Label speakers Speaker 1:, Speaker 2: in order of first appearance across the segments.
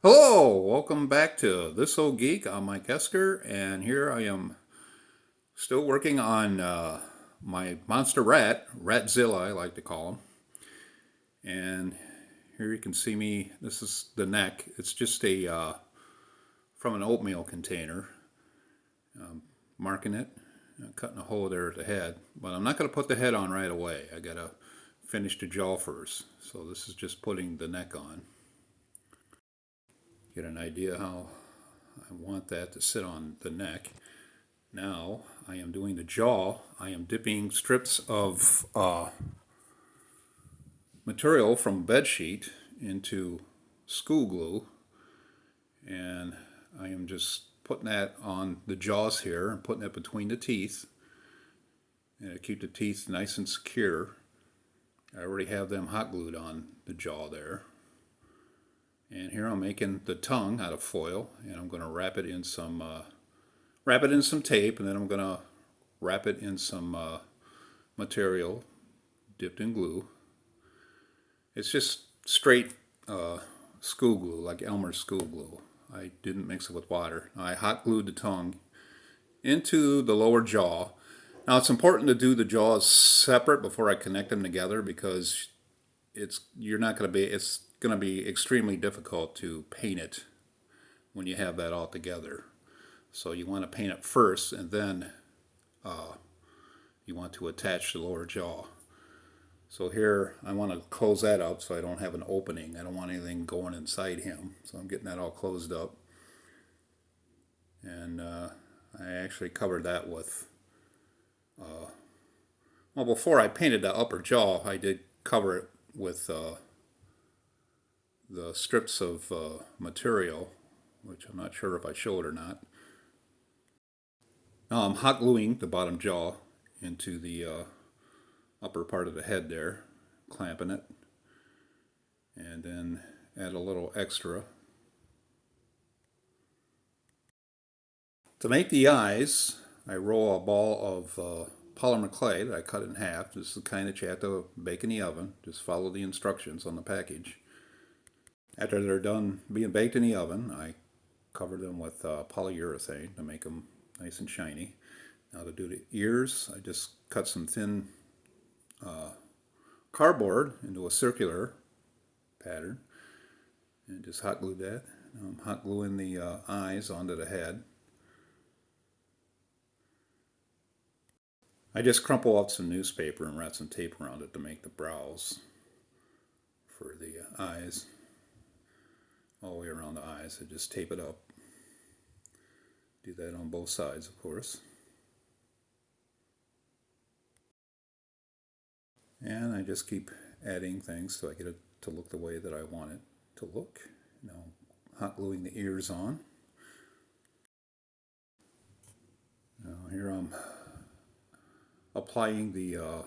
Speaker 1: Hello, welcome back to This Old Geek. I'm Mike Esker, and here I am still working on my monster rat, Ratzilla, I like to call him. And here you can see me. This is the neck. It's just a from an oatmeal container, marking it, cutting a hole there at the head. But I'm not going to put the head on right away. I got to finish the jaw first. So this is just putting the neck on. Get an idea how I want that to sit on the neck. Now I am doing the jaw. I am dipping strips of material from bed sheet into school glue, and I am just putting that on the jaws here and putting it between the teeth, and to keep the teeth nice and secure. I already have them hot glued on the jaw there. And here I'm making the tongue out of foil, and I'm going to wrap it in some tape, and then I'm going to wrap it in some material dipped in glue. It's just straight school glue, like Elmer's school glue. I didn't mix it with water. I hot glued the tongue into the lower jaw. Now it's important to do the jaws separate before I connect them together, because it's going to be extremely difficult to paint it when you have that all together. So you want to paint it first, and then you want to attach the lower jaw. So here I want to close that up so I don't have an opening. I don't want anything going inside him. So I'm getting that all closed up. And I actually covered that with, well, before I painted the upper jaw, I did cover it with the strips of material, which I'm not sure if I showed or not. Now I'm hot gluing the bottom jaw into the upper part of the head there, clamping it, and then add a little extra. To make the eyes, I roll a ball of polymer clay that I cut in half. This is the kind that you have to bake in the oven. Just follow the instructions on the package. After they're done being baked in the oven, I cover them with polyurethane to make them nice and shiny. Now to do the ears, I just cut some thin cardboard into a circular pattern and just hot glue that. Now I'm hot gluing the eyes onto the head. I just crumple up some newspaper and wrap some tape around it to make the brows for the eyes. All the way around the eyes. I just tape it up. Do that on both sides, of course. And I just keep adding things so I get it to look the way that I want it to look. Now, hot gluing the ears on. Now here I'm applying the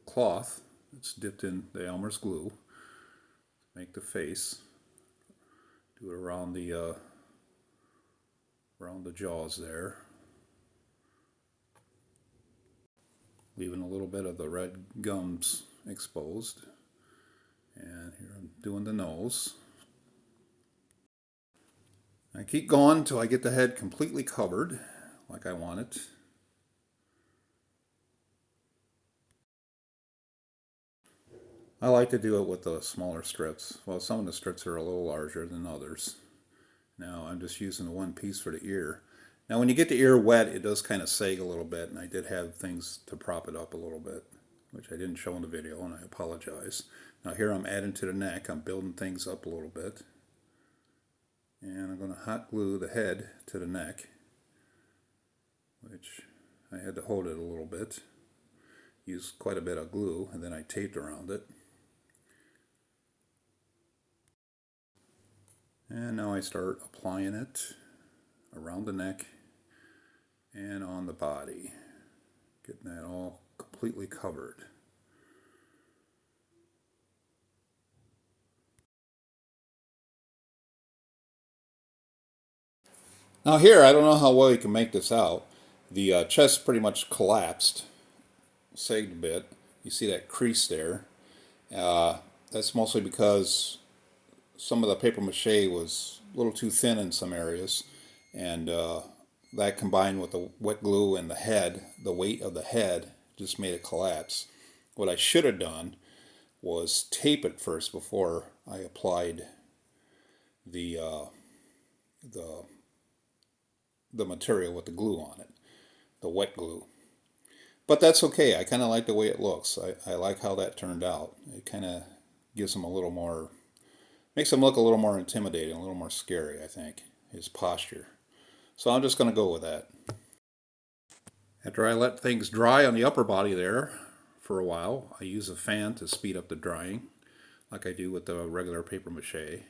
Speaker 1: cloth that's dipped in the Elmer's glue to make the face. Do it around the jaws there, leaving a little bit of the red gums exposed. And here I'm doing the nose. I keep going until I get the head completely covered like I want it. I like to do it with the smaller strips. Well, some of the strips are a little larger than others. Now I'm just using the one piece for the ear. Now when you get the ear wet, it does kind of sag a little bit, and I did have things to prop it up a little bit, which I didn't show in the video, and I apologize. Now here I'm adding to the neck. I'm building things up a little bit. And I'm going to hot glue the head to the neck, which I had to hold it a little bit. Used quite a bit of glue, and then I taped around it. And now I start applying it around the neck and on the body, getting that all completely covered. Now here, I don't know how well you can make this out. The chest pretty much collapsed, sagged a bit. You see that crease there. That's mostly because some of the paper mache was a little too thin in some areas, and that combined with the wet glue and the head, the weight of the head, just made it collapse. What I should have done was tape it first before I applied the the the material with the glue on it, the wet glue. But that's okay. I kind of like the way it looks. I like how that turned out. It kind of gives him a little more, makes him look a little more intimidating, a little more scary, I think, his posture. So I'm just going to go with that. After I let things dry on the upper body there for a while, I use a fan to speed up the drying, like I do with the regular paper mache.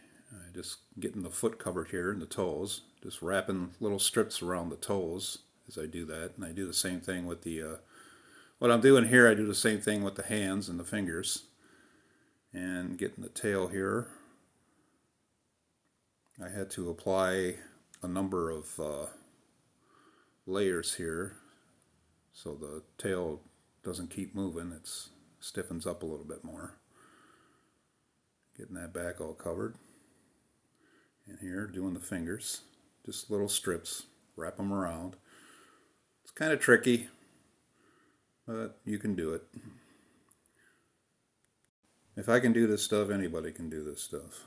Speaker 1: Just getting the foot covered here and the toes, just wrapping little strips around the toes as I do that. And I do the same thing with the, what I'm doing here, I do the same thing with the hands and the fingers. And getting the tail here, I had to apply a number of layers here so the tail doesn't keep moving, it stiffens up a little bit more. Getting that back all covered. And here, doing the fingers, just little strips, wrap them around. It's kind of tricky, but you can do it. If I can do this stuff, anybody can do this stuff.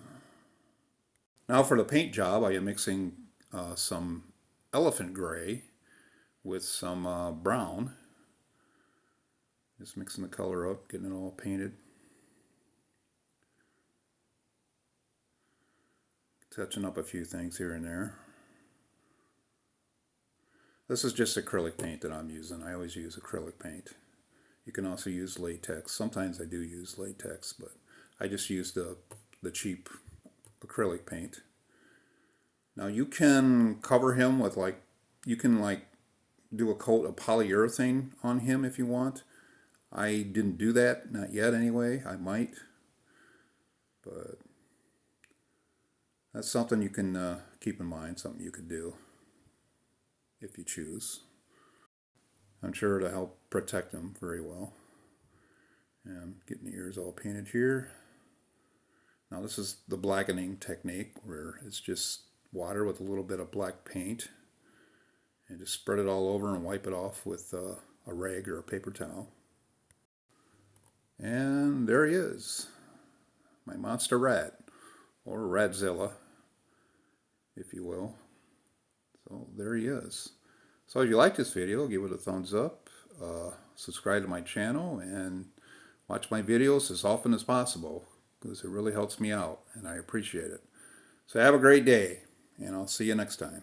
Speaker 1: Now for the paint job, I am mixing some elephant gray with some brown. Just mixing the color up, getting it all painted. Touching up a few things here and there. This is just acrylic paint that I'm using. I always use acrylic paint. You can also use latex. Sometimes I do use latex, but I just use the cheap acrylic paint. Now you can cover him with you can do a coat of polyurethane on him if you want. I didn't do that, not yet anyway. I might, but that's something you can keep in mind, something you could do if you choose. I'm sure it'll help protect them very well. And getting the ears all painted here. Now this is the blackening technique where it's just water with a little bit of black paint. And just spread it all over and wipe it off with a rag or a paper towel. And there he is, my monster rat, or Ratzilla, if you will. So there he is. So if you like this video, give it a thumbs up, subscribe to my channel, and watch my videos as often as possible, because it really helps me out, and I appreciate it. So have a great day, and I'll see you next time.